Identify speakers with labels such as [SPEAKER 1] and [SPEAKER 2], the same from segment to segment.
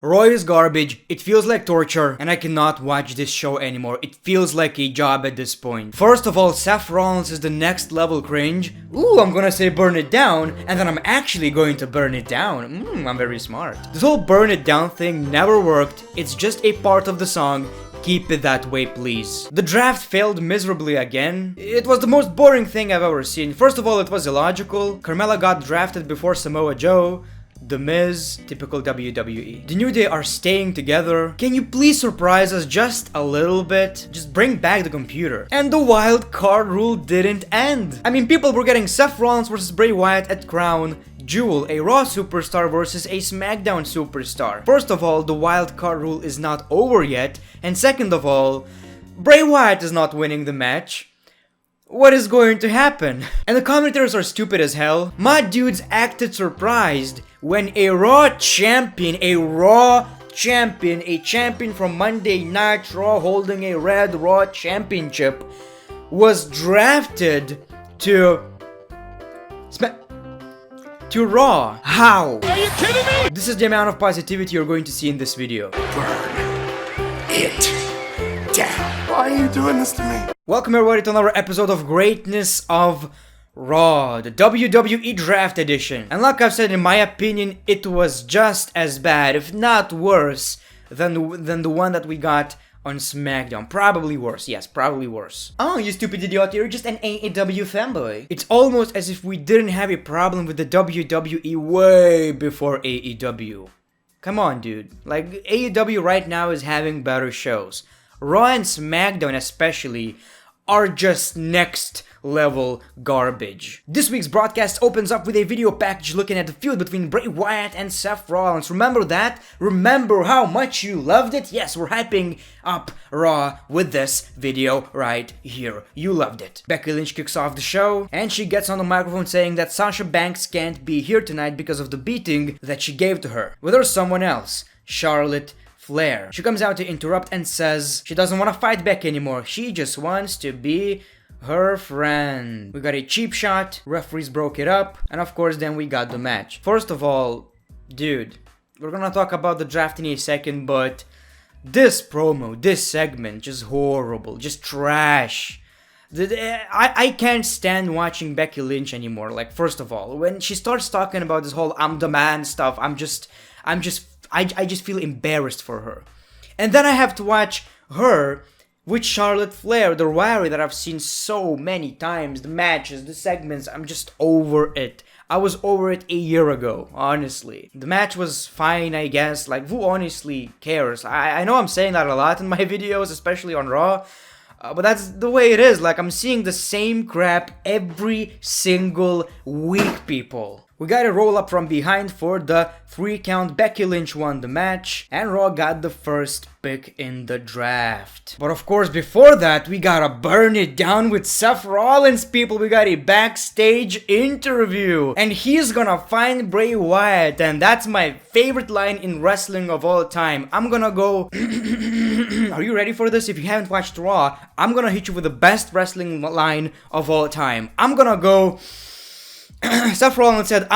[SPEAKER 1] Raw is garbage, it feels like torture, and I cannot watch this show anymore. It feels like a job at this point. First of all, Seth Rollins is the next level cringe. Ooh, I'm gonna say burn it down, and then I'm actually going to burn it down. I'm very smart. This whole burn it down thing never worked. It's just a part of the song. Keep it that way, please. The draft failed miserably again. It was the most boring thing I've ever seen. First of all, it was illogical. Carmella got drafted before Samoa Joe. The Miz, typical WWE. The New Day are staying together. Can you please surprise us just a little bit? Just bring back the computer. And the wild card rule didn't end. I mean, people were getting Seth Rollins versus Bray Wyatt at Crown Jewel, a Raw superstar versus a SmackDown superstar. First of all, the wild card rule is not over yet. And second of all, Bray Wyatt is not winning the match. What is going to happen? And the commentators are stupid as hell. My dudes acted surprised when a Raw champion, a champion from Monday Night Raw holding a red Raw championship was drafted to Raw. How?
[SPEAKER 2] Are you kidding me?
[SPEAKER 1] This is the amount of positivity you're going to see in this video.
[SPEAKER 2] Burn it down. Why are you doing this to me?
[SPEAKER 1] Welcome everybody to another episode of Greatness of Raw, the WWE Draft edition. And like I've said, in my opinion, it was just as bad, if not worse, than the one that we got on SmackDown. Probably worse, yes, probably worse. Oh, you stupid idiot, you're just an AEW fanboy. It's almost as if we didn't have a problem with the WWE way before AEW. Come on, dude. Like, AEW right now is having better shows. Raw and SmackDown especially are just next level garbage. This week's broadcast opens up with a video package looking at the feud between Bray Wyatt and Seth Rollins. Remember that? Remember how much you loved it? Yes, we're hyping up Raw with this video right here. You loved it. Becky Lynch kicks off the show, and she gets on the microphone saying that Sasha Banks can't be here tonight because of the beating that she gave to her. With her someone else, Charlotte Flair. She comes out to interrupt and says she doesn't want to fight Becky anymore. She just wants to be her friend. We got a cheap shot, referees broke it up, and of course then we got the match. First of all, dude, we're gonna talk about the draft in a second, but this promo, this segment, just horrible, just trash. I can't stand watching Becky Lynch anymore. Like, first of all, when she starts talking about this whole I'm the man stuff, I just feel embarrassed for her. And then I have to watch her with Charlotte Flair, the rivalry that I've seen so many times, the matches, the segments. I'm just over it. I was over it a year ago, honestly. The match was fine, I guess. Like, who honestly cares? I know I'm saying that a lot in my videos, especially on Raw. But that's the way it is. Like, I'm seeing the same crap every single week, people. We got a roll up from behind for the 3 count. Becky Lynch won the match, and Raw got the first pick in the draft. But of course, before that, we gotta burn it down with Seth Rollins, people. We got a backstage interview, and he's gonna find Bray Wyatt, and that's my favorite line in wrestling of all time. I'm gonna go... Are you ready for this? If you haven't watched Raw, I'm gonna hit you with the best wrestling line of all time. I'm gonna go... Seth Rollins said,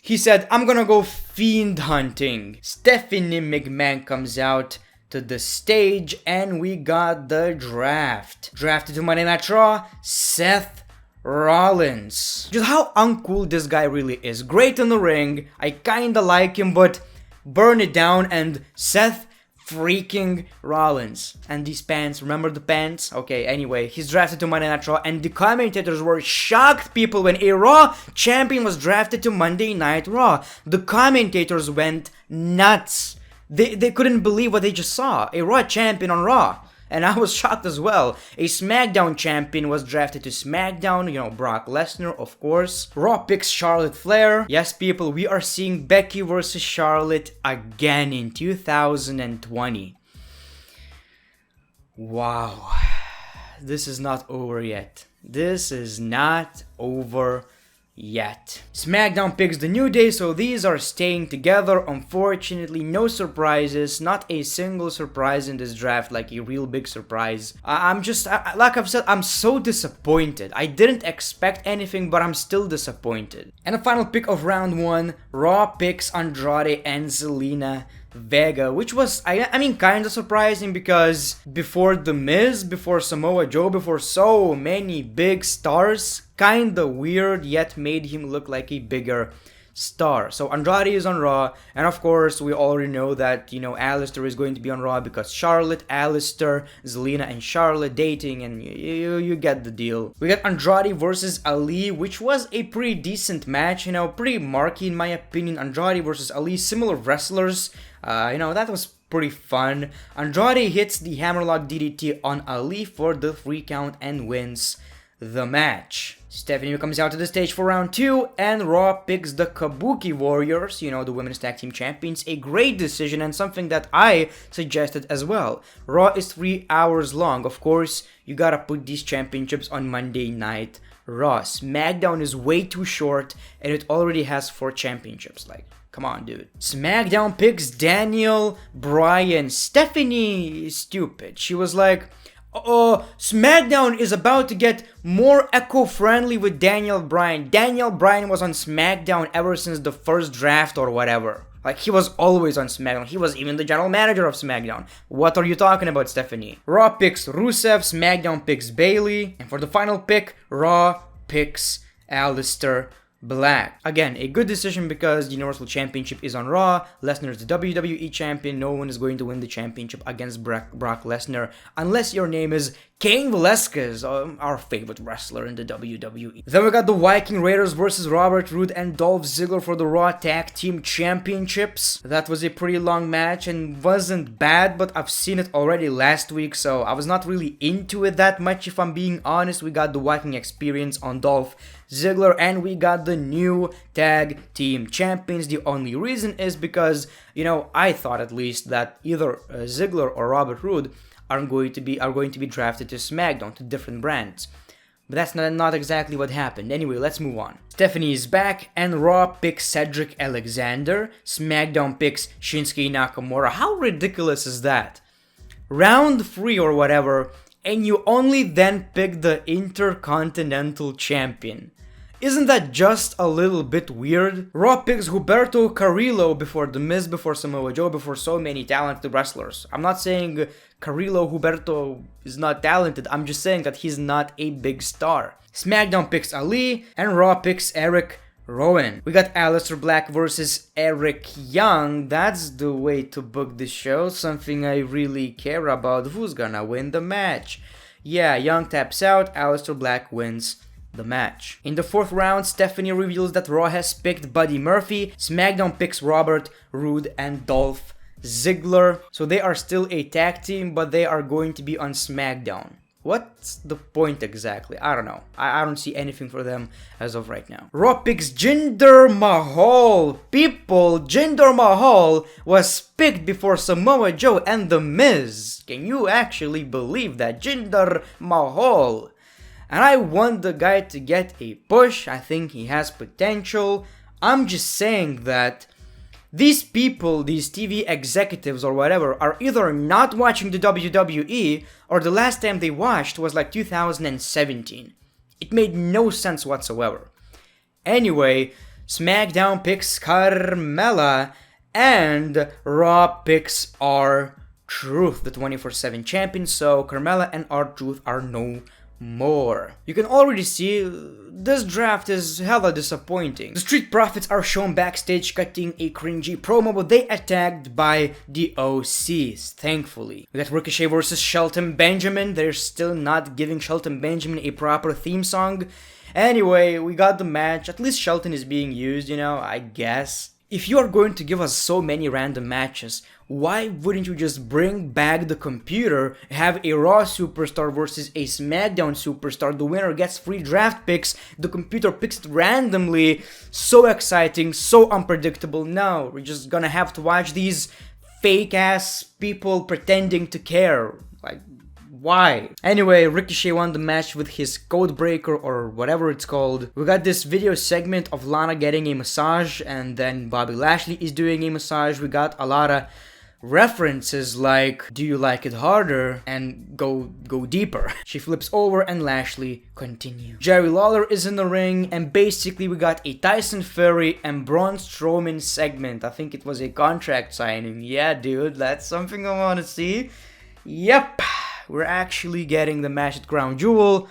[SPEAKER 1] he said, I'm gonna go fiend hunting. Stephanie McMahon comes out to the stage, and we got the draft. Drafted to Monday Night Raw, Seth Rollins. Just how uncool this guy really is. Great in the ring, I kinda like him, but burn it down. And Seth freaking Rollins. And these pants, remember the pants? Okay, anyway, he's drafted to Monday Night Raw, and the commentators were shocked, people, when a Raw champion was drafted to Monday Night Raw. The commentators went nuts. They couldn't believe what they just saw. A Raw champion on Raw. And I was shocked as well. A SmackDown champion was drafted to SmackDown, you know, Brock Lesnar, of course. Raw picks Charlotte Flair. Yes, people, we are seeing Becky versus Charlotte again in 2020. Wow. This is not over yet. This is not over yet. SmackDown picks the New Day, so these are staying together. Unfortunately, no surprises, not a single surprise in this draft, like a real big surprise. Like I've said, I'm so disappointed. I didn't expect anything, but I'm still disappointed. And the final pick of round 1, Raw picks Andrade and Zelina Vega, which was, I mean, kind of surprising because before The Miz, before Samoa Joe, before so many big stars, kind of weird, yet made him look like a bigger star. So Andrade is on Raw, and of course we already know that, you know, Aleister is going to be on Raw because Charlotte, Aleister, Zelina and Charlotte dating, and you get the deal. We got Andrade versus Ali, which was a pretty decent match, you know, pretty marquee in my opinion. Andrade versus Ali, similar wrestlers, you know, that was pretty fun. Andrade hits the hammerlock DDT on Ali for the 3 count and wins the match. Stephanie comes out to the stage for round 2, and Raw picks the Kabuki Warriors, you know, the women's tag team champions. A great decision and something that I suggested as well. Raw is 3 hours long. Of course, you gotta put these championships on Monday Night Raw. SmackDown is way too short, and it already has 4 championships. Like, come on, dude. SmackDown picks Daniel Bryan. Stephanie is stupid. She was like, SmackDown is about to get more eco-friendly with Daniel Bryan. Daniel Bryan was on SmackDown ever since the first draft or whatever. Like, he was always on SmackDown. He was even the general manager of SmackDown. What are you talking about, Stephanie? Raw picks Rusev, SmackDown picks Bayley, and for the final pick, Raw picks Aleister Black. Again, a good decision because the Universal Championship is on Raw. Lesnar is the WWE Champion. No one is going to win the championship against Brock Lesnar unless your name is Cain Velasquez, our favorite wrestler in the WWE. Then we got the Viking Raiders versus Robert Roode and Dolph Ziggler for the Raw Tag Team Championships. That was a pretty long match and wasn't bad, but I've seen it already last week, so I was not really into it that much if I'm being honest. We got the Viking experience on Dolph Ziggler, and we got the new tag team champions. The only reason is because, you know, I thought at least that either Ziggler or Robert Roode are going to be drafted to SmackDown, to different brands. But that's not exactly what happened. Anyway, let's move on. Stephanie is back, and Raw picks Cedric Alexander. SmackDown picks Shinsuke Nakamura. How ridiculous is that? Round 3 or whatever, and you only then pick the Intercontinental Champion. Isn't that just a little bit weird? Raw picks Humberto Carrillo before The Miz, before Samoa Joe, before so many talented wrestlers. I'm not saying Humberto is not talented, I'm just saying that he's not a big star. SmackDown picks Ali, and Raw picks Eric Rowan. We got Aleister Black versus Eric Young. That's the way to book this show, something I really care about. Who's gonna win the match? Yeah, Young taps out, Aleister Black wins the match. In the 4th round, Stephanie reveals that Raw has picked Buddy Murphy, SmackDown picks Robert Roode and Dolph Ziggler. So they are still a tag team, but they are going to be on SmackDown. What's the point exactly? I don't know. I don't see anything for them as of right now. Raw picks Jinder Mahal. People, Jinder Mahal was picked before Samoa Joe and The Miz. Can you actually believe that? Jinder Mahal. And I want the guy to get a push. I think he has potential. I'm just saying that these people, these TV executives or whatever, are either not watching the WWE or the last time they watched was like 2017. It made no sense whatsoever. Anyway, SmackDown picks Carmella and Raw picks R-Truth, the 24/7 champion. So Carmella and R-Truth are no more. You can already see this draft is hella disappointing. The Street Profits are shown backstage cutting a cringy promo, but they attacked by the OCs, thankfully. We got Ricochet versus Shelton Benjamin. They're still not giving Shelton Benjamin a proper theme song. Anyway, we got the match. At least Shelton is being used, you know, I guess. If you are going to give us so many random matches, why wouldn't you just bring back the computer, have a Raw superstar versus a SmackDown superstar, the winner gets free draft picks, the computer picks it randomly, so exciting, so unpredictable. No, we're just gonna have to watch these fake ass people pretending to care. Like, Why? Anyway, Ricochet won the match with his code breaker or whatever it's called. We got this video segment of Lana getting a massage and then Bobby Lashley is doing a massage. We got a lot of references like, do you like it harder? And go deeper. She flips over and Lashley continue. Jerry Lawler is in the ring and basically we got a Tyson Fury and Braun Strowman segment. I think it was a contract signing. Yeah, dude, that's something I want to see. Yep, we're actually getting the match at Crown Jewel.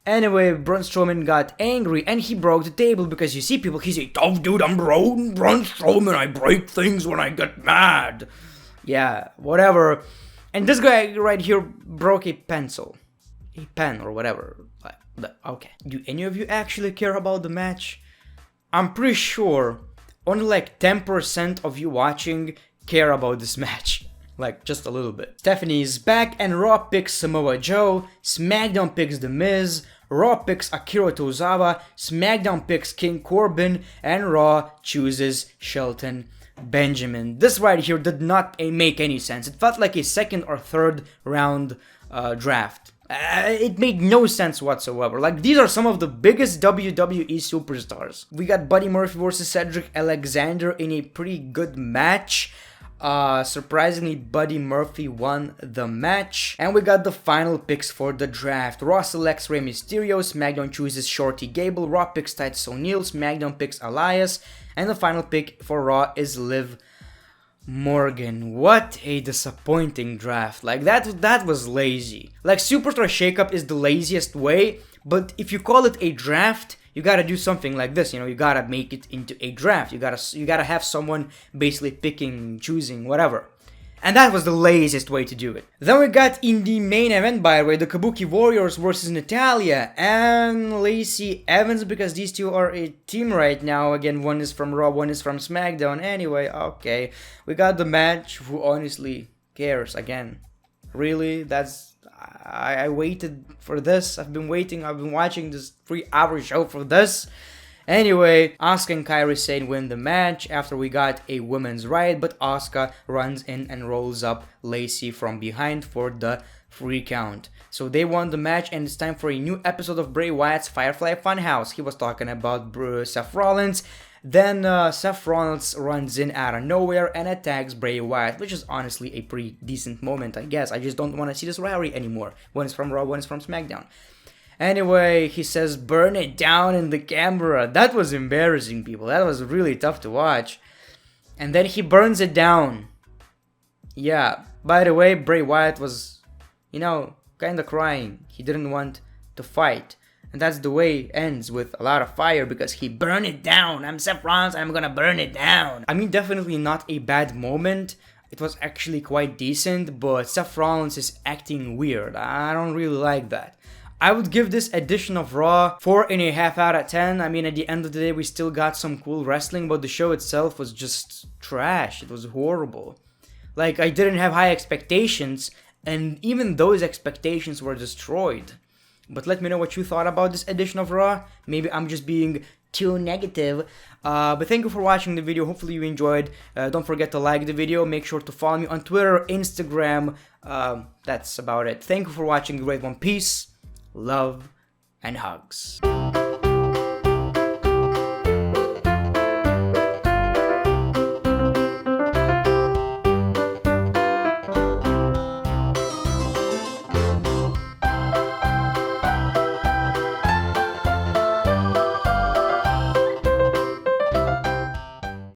[SPEAKER 1] Anyway, Braun Strowman got angry and he broke the table because you see people, he's a tough dude, I'm Braun Strowman, I break things when I get mad. Yeah, whatever. And this guy right here broke a pencil. A pen or whatever. Okay. Do any of you actually care about the match? I'm pretty sure only like 10% of you watching care about this match. Like, just a little bit. Stephanie is back and Raw picks Samoa Joe. SmackDown picks The Miz. Raw picks Akira Tozawa. SmackDown picks King Corbin. And Raw chooses Shelton Benjamin. This right here did not make any sense. It felt like a second or third round draft. It made no sense whatsoever. Like, these are some of the biggest WWE superstars. We got Buddy Murphy versus Cedric Alexander in a pretty good match. Surprisingly, Buddy Murphy won the match. And we got the final picks for the draft. Raw selects Rey Mysterio, SmackDown chooses Shorty Gable, Raw picks Titus O'Neil, SmackDown picks Elias, and the final pick for Raw is Liv Morgan. What a disappointing draft. Like, that was lazy. Like, Superstar Shakeup is the laziest way, but if you call it a draft, you gotta do something like this, you know, you gotta make it into a draft. You gotta have someone basically picking, choosing, whatever. And that was the laziest way to do it. Then we got in the main event, by the way, the Kabuki Warriors versus Natalya and Lacey Evans, because these two are a team right now. Again, one is from Raw, one is from SmackDown. Anyway, okay. We got the match. Who honestly cares? Again, really? I waited for this. I've been watching this 3-hour show for this. Anyway, Asuka and Kairi Sane win the match after we got a women's riot, but Asuka runs in and rolls up Lacey from behind for the free count. So they won the match and it's time for a new episode of Bray Wyatt's Firefly Funhouse. He was talking about Seth Rollins. Then Seth Rollins runs in out of nowhere and attacks Bray Wyatt, which is honestly a pretty decent moment, I guess. I just don't want to see this rivalry anymore. One is from Raw, one is from SmackDown. Anyway, he says, burn it down in the camera. That was embarrassing, people. That was really tough to watch. And then he burns it down. Yeah, by the way, Bray Wyatt was, you know, kind of crying. He didn't want to fight. And that's the way it ends, with a lot of fire, because he burned it down. I'm Seth Rollins, I'm gonna burn it down. I mean, definitely not a bad moment. It was actually quite decent, but Seth Rollins is acting weird. I don't really like that. I would give this edition of Raw 4.5 out of 10. I mean, at the end of the day, we still got some cool wrestling, but the show itself was just trash. It was horrible. Like, I didn't have high expectations, and even those expectations were destroyed. But let me know what you thought about this edition of Raw. Maybe I'm just being too negative. But thank you for watching the video. Hopefully you enjoyed. Don't forget to like the video. Make sure to follow me on Twitter, Instagram. That's about it. Thank you for watching. The Great One. Peace, love, and hugs.